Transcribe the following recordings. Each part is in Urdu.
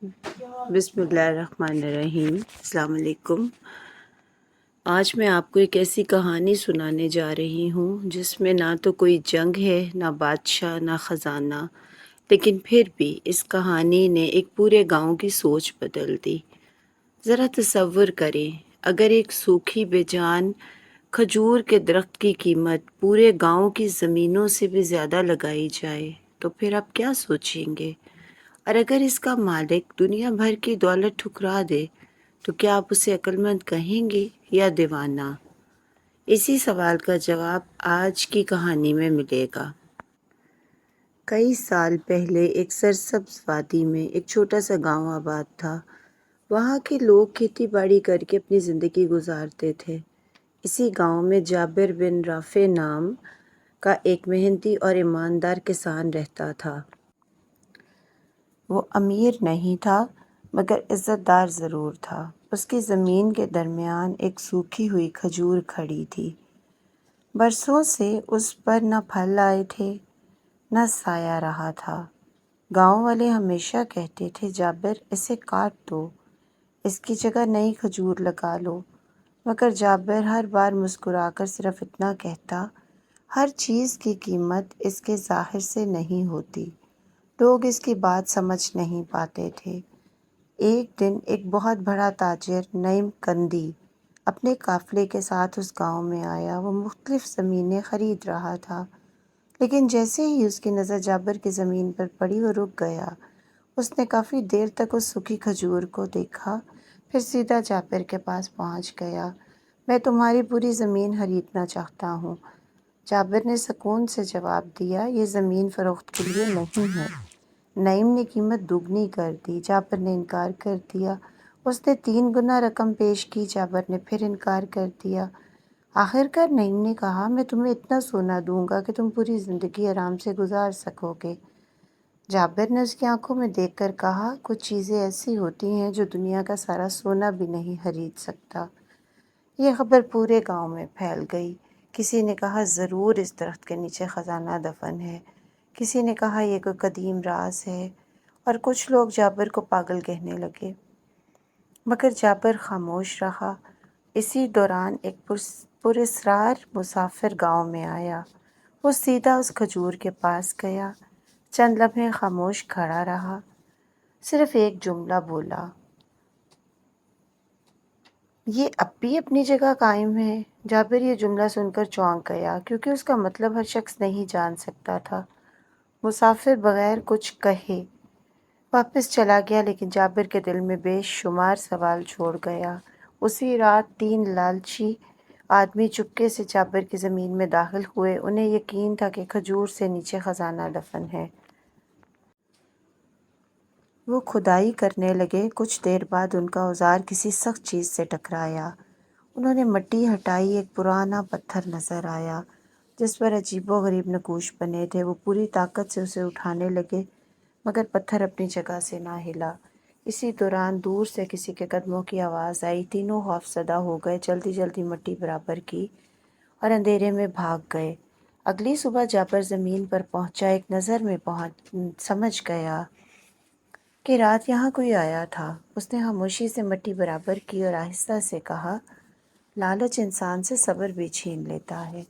بسم اللہ الرحمن الرحیم۔ السلام علیکم۔ آج میں آپ کو ایک ایسی کہانی سنانے جا رہی ہوں جس میں نہ تو کوئی جنگ ہے، نہ بادشاہ، نہ خزانہ، لیکن پھر بھی اس کہانی نے ایک پورے گاؤں کی سوچ بدل دی۔ ذرا تصور کریں، اگر ایک سوکھی بے جان کھجور کے درخت کی قیمت پورے گاؤں کی زمینوں سے بھی زیادہ لگائی جائے تو پھر آپ کیا سوچیں گے؟ اور اگر اس کا مالک دنیا بھر کی دولت ٹھکرا دے تو کیا آپ اسے عقل مند کہیں گے یا دیوانہ؟ اسی سوال کا جواب آج کی کہانی میں ملے گا۔ کئی سال پہلے ایک سرسبز وادی میں ایک چھوٹا سا گاؤں آباد تھا۔ وہاں کے لوگ کھیتی باڑی کر کے اپنی زندگی گزارتے تھے۔ اسی گاؤں میں جابر بن رافع نام کا ایک محنتی اور ایماندار کسان رہتا تھا۔ وہ امیر نہیں تھا مگر عزت دار ضرور تھا۔ اس کی زمین کے درمیان ایک سوکھی ہوئی کھجور کھڑی تھی۔ برسوں سے اس پر نہ پھل آئے تھے نہ سایہ رہا تھا۔ گاؤں والے ہمیشہ کہتے تھے، جابر اسے کاٹ دو، اس کی جگہ نئی کھجور لگا لو، مگر جابر ہر بار مسکرا کر صرف اتنا کہتا، ہر چیز کی قیمت اس کے ظاہر سے نہیں ہوتی۔ لوگ اس کی بات سمجھ نہیں پاتے تھے۔ ایک دن ایک بہت بڑا تاجر نعیم کندی اپنے قافلے کے ساتھ اس گاؤں میں آیا۔ وہ مختلف زمینیں خرید رہا تھا، لیکن جیسے ہی اس کی نظر جابر کی زمین پر پڑی وہ رک گیا۔ اس نے کافی دیر تک اس سوکھی کھجور کو دیکھا، پھر سیدھا جابر کے پاس پہنچ گیا۔ میں تمہاری پوری زمین خریدنا چاہتا ہوں۔ جابر نے سکون سے جواب دیا، یہ زمین فروخت کے لیے نہیں ہے۔ نعیم نے قیمت دوگنی کر دی۔ جابر نے انکار کر دیا۔ اس نے 3 گنا رقم پیش کی۔ جابر نے پھر انکار کر دیا۔ آخر کار نعیم نے کہا، میں تمہیں اتنا سونا دوں گا کہ تم پوری زندگی آرام سے گزار سکو گے۔ جابر نے اس کی آنکھوں میں دیکھ کر کہا، کچھ چیزیں ایسی ہوتی ہیں جو دنیا کا سارا سونا بھی نہیں خرید سکتا۔ یہ خبر پورے گاؤں میں پھیل گئی۔ کسی نے کہا، ضرور اس درخت کے نیچے خزانہ دفن ہے۔ کسی نے کہا، یہ کوئی قدیم راز ہے، اور کچھ لوگ جابر کو پاگل کہنے لگے۔ مگر جابر خاموش رہا۔ اسی دوران ایک پراسرار مسافر گاؤں میں آیا۔ وہ سیدھا اس کھجور کے پاس گیا، چند لمحے خاموش کھڑا رہا، صرف ایک جملہ بولا، یہ اب بھی اپنی جگہ قائم ہے۔ جابر یہ جملہ سن کر چونک گیا، کیونکہ اس کا مطلب ہر شخص نہیں جان سکتا تھا۔ مسافر بغیر کچھ کہے واپس چلا گیا، لیکن جابر کے دل میں بے شمار سوال چھوڑ گیا۔ اسی رات 3 لالچی آدمی چپکے سے جابر کی زمین میں داخل ہوئے۔ انہیں یقین تھا کہ کھجور سے نیچے خزانہ دفن ہے۔ وہ کھدائی کرنے لگے۔ کچھ دیر بعد ان کا اوزار کسی سخت چیز سے ٹکرایا۔ انہوں نے مٹی ہٹائی، ایک پرانا پتھر نظر آیا جس پر عجیب و غریب نقوش بنے تھے۔ وہ پوری طاقت سے اسے اٹھانے لگے، مگر پتھر اپنی جگہ سے نہ ہلا۔ اسی دوران دور سے کسی کے قدموں کی آواز آئی۔ تینوں خوف زدہ ہو گئے، جلدی جلدی مٹی برابر کی اور اندھیرے میں بھاگ گئے۔ اگلی صبح جابر زمین پر پہنچا، ایک نظر میں سمجھ گیا کہ رات یہاں کوئی آیا تھا۔ اس نے خاموشی سے مٹی برابر کی اور آہستہ سے کہا، لالچ انسان سے صبر بھی چھین لیتا ہے۔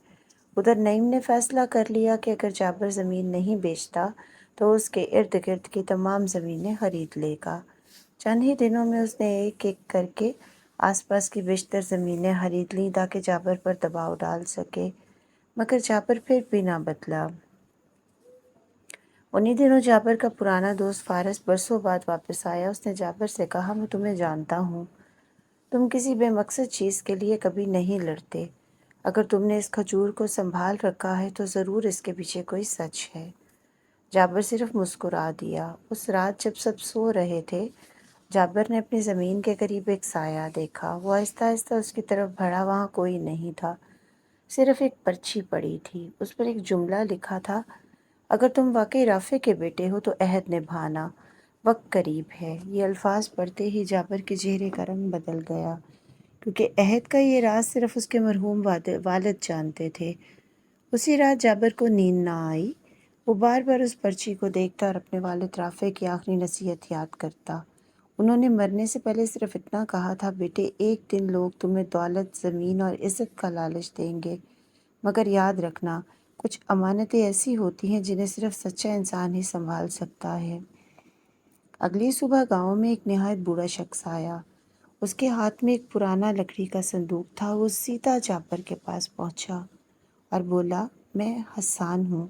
ادھر نعیم نے فیصلہ کر لیا کہ اگر جابر زمین نہیں بیچتا تو اس کے ارد گرد کی تمام زمینیں خرید لے گا۔ چند ہی دنوں میں اس نے ایک ایک کر کے آس پاس کی بیشتر زمینیں خرید لیں تاکہ جابر پر دباؤ ڈال سکے، مگر جابر پھر بھی نہ بدلا۔ انہی دنوں جابر کا پرانا دوست فارس برسوں بعد واپس آیا۔ اس نے جابر سے کہا، میں تمہیں جانتا ہوں، تم کسی بے مقصد چیز کے لیے کبھی نہیں لڑتے۔ اگر تم نے اس کھجور کو سنبھال رکھا ہے تو ضرور اس کے پیچھے کوئی سچ ہے۔ جابر صرف مسکرا دیا۔ اس رات جب سب سو رہے تھے، جابر نے اپنی زمین کے قریب ایک سایہ دیکھا۔ وہ آہستہ آہستہ اس کی طرف بڑھا۔ وہاں کوئی نہیں تھا، صرف ایک پرچی پڑی تھی۔ اس پر ایک جملہ لکھا تھا، اگر تم واقعی رافع کے بیٹے ہو تو عہد نبھانا، وقت قریب ہے۔ یہ الفاظ پڑھتے ہی جابر کے چہرے کا رنگ بدل گیا، کیونکہ عہد کا یہ راز صرف اس کے مرحوم والد جانتے تھے۔ اسی رات جابر کو نیند نہ آئی۔ وہ بار بار اس پرچی کو دیکھتا اور اپنے والد رافع کی آخری نصیحت یاد کرتا، انہوں نے مرنے سے پہلے صرف اتنا کہا تھا، بیٹے ایک دن لوگ تمہیں دولت، زمین اور عزت کا لالچ دیں گے، مگر یاد رکھنا کچھ امانتیں ایسی ہوتی ہیں جنہیں صرف سچا انسان ہی سنبھال سکتا ہے۔ اگلی صبح گاؤں میں ایک نہایت بوڑھا شخص آیا۔ اس کے ہاتھ میں ایک پرانا لکڑی کا صندوق تھا۔ وہ سیدھا جابر کے پاس پہنچا اور بولا، میں حسان ہوں،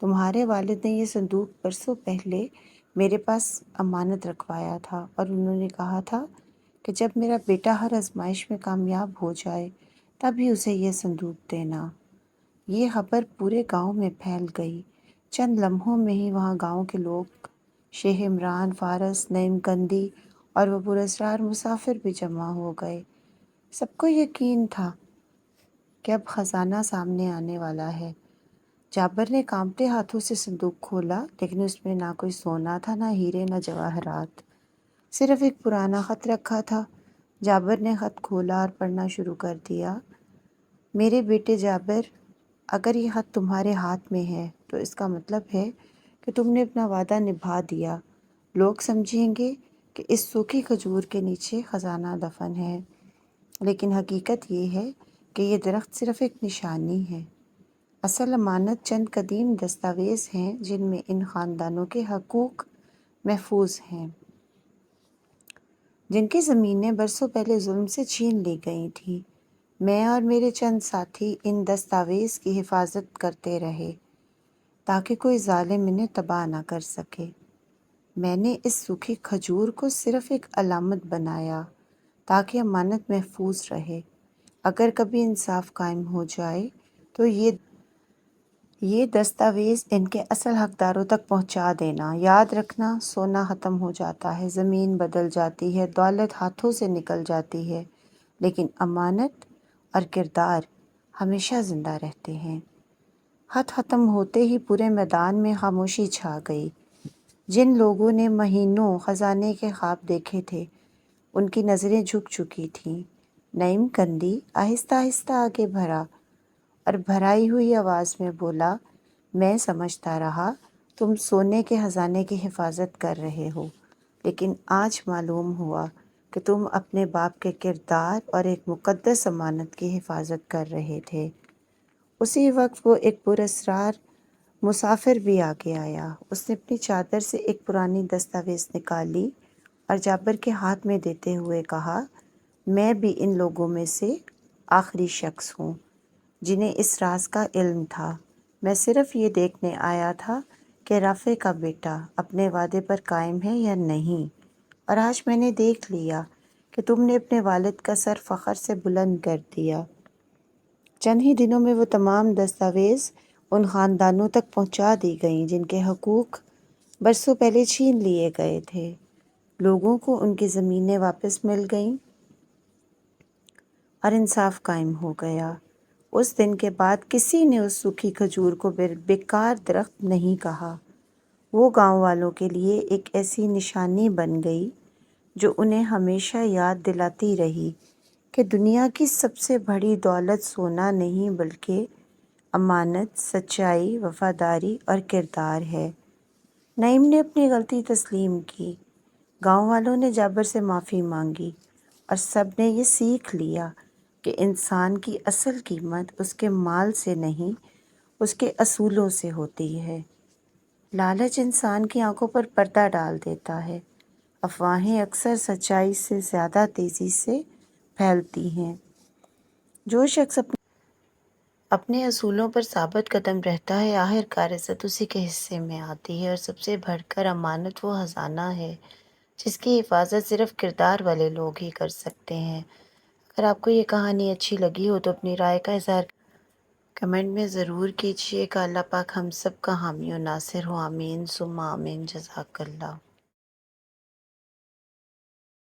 تمہارے والد نے یہ صندوق برسوں پہلے میرے پاس امانت رکھوایا تھا، اور انہوں نے کہا تھا کہ جب میرا بیٹا ہر آزمائش میں کامیاب ہو جائے تب ہی اسے یہ صندوق دینا۔ یہ خبر پورے گاؤں میں پھیل گئی۔ چند لمحوں میں ہی وہاں گاؤں کے لوگ، شیخ عمران، فارس، نعیم قندی اور وہ پراسرار مسافر بھی جمع ہو گئے۔ سب کو یقین تھا کہ اب خزانہ سامنے آنے والا ہے۔ جابر نے کانپتے ہاتھوں سے صندوق کھولا، لیکن اس میں نہ کوئی سونا تھا، نہ ہیرے، نہ جواہرات، صرف ایک پرانا خط رکھا تھا۔ جابر نے خط کھولا اور پڑھنا شروع کر دیا۔ میرے بیٹے جابر، اگر یہ خط تمہارے ہاتھ میں ہے تو اس کا مطلب ہے کہ تم نے اپنا وعدہ نبھا دیا۔ لوگ سمجھیں گے کہ اس سوکھی کھجور کے نیچے خزانہ دفن ہے، لیکن حقیقت یہ ہے کہ یہ درخت صرف ایک نشانی ہے۔ اصل امانت چند قدیم دستاویز ہیں جن میں ان خاندانوں کے حقوق محفوظ ہیں، جن کی زمینیں برسوں پہلے ظلم سے چھین لی گئی تھیں۔ میں اور میرے چند ساتھی ان دستاویز کی حفاظت کرتے رہے تاکہ کوئی ظالم انہیں تباہ نہ کر سکے۔ میں نے اس سوکھی کھجور کو صرف ایک علامت بنایا تاکہ امانت محفوظ رہے۔ اگر کبھی انصاف قائم ہو جائے تو یہ دستاویز ان کے اصل حقداروں تک پہنچا دینا۔ یاد رکھنا، سونا ختم ہو جاتا ہے، زمین بدل جاتی ہے، دولت ہاتھوں سے نکل جاتی ہے، لیکن امانت اور کردار ہمیشہ زندہ رہتے ہیں۔ خط ختم ہوتے ہی پورے میدان میں خاموشی چھا گئی۔ جن لوگوں نے مہینوں خزانے کے خواب دیکھے تھے، ان کی نظریں جھک چکی تھیں۔ نعیم قندی آہستہ آہستہ آگے بڑھا اور بھرائی ہوئی آواز میں بولا، میں سمجھتا رہا تم سونے کے خزانے کی حفاظت کر رہے ہو، لیکن آج معلوم ہوا کہ تم اپنے باپ کے کردار اور ایک مقدس امانت کی حفاظت کر رہے تھے۔ اسی وقت وہ ایک پراسرار مسافر بھی آگے آیا۔ اس نے اپنی چادر سے ایک پرانی دستاویز نکالی اور جابر کے ہاتھ میں دیتے ہوئے کہا، میں بھی ان لوگوں میں سے آخری شخص ہوں جنہیں اس راز کا علم تھا۔ میں صرف یہ دیکھنے آیا تھا کہ رافع کا بیٹا اپنے وعدے پر قائم ہے یا نہیں، اور آج میں نے دیکھ لیا کہ تم نے اپنے والد کا سر فخر سے بلند کر دیا۔ چند ہی دنوں میں وہ تمام دستاویز ان خاندانوں تک پہنچا دی گئیں جن کے حقوق برسوں پہلے چھین لیے گئے تھے۔ لوگوں کو ان کی زمینیں واپس مل گئیں اور انصاف قائم ہو گیا۔ اس دن کے بعد کسی نے اس سوکھی کھجور کو بیکار درخت نہیں کہا۔ وہ گاؤں والوں کے لیے ایک ایسی نشانی بن گئی جو انہیں ہمیشہ یاد دلاتی رہی کہ دنیا کی سب سے بڑی دولت سونا نہیں بلکہ امانت، سچائی، وفاداری اور کردار ہے۔ نعیم نے اپنی غلطی تسلیم کی، گاؤں والوں نے جابر سے معافی مانگی، اور سب نے یہ سیکھ لیا کہ انسان کی اصل قیمت اس کے مال سے نہیں، اس کے اصولوں سے ہوتی ہے۔ لالچ انسان کی آنکھوں پر پردہ ڈال دیتا ہے۔ افواہیں اکثر سچائی سے زیادہ تیزی سے پھیلتی ہیں۔ جو شخص اپنے اصولوں پر ثابت قدم رہتا ہے، آخر کار عزت اسی کے حصے میں آتی ہے، اور سب سے بڑھ کر امانت وہ خزانہ ہے جس کی حفاظت صرف کردار والے لوگ ہی کر سکتے ہیں۔ اگر آپ کو یہ کہانی اچھی لگی ہو تو اپنی رائے کا اظہار کمنٹ میں ضرور کیجیے گا۔ اللہ پاک ہم سب کا حامی و ناصر ہو، آمین ثم آمین۔ جزاک اللہ۔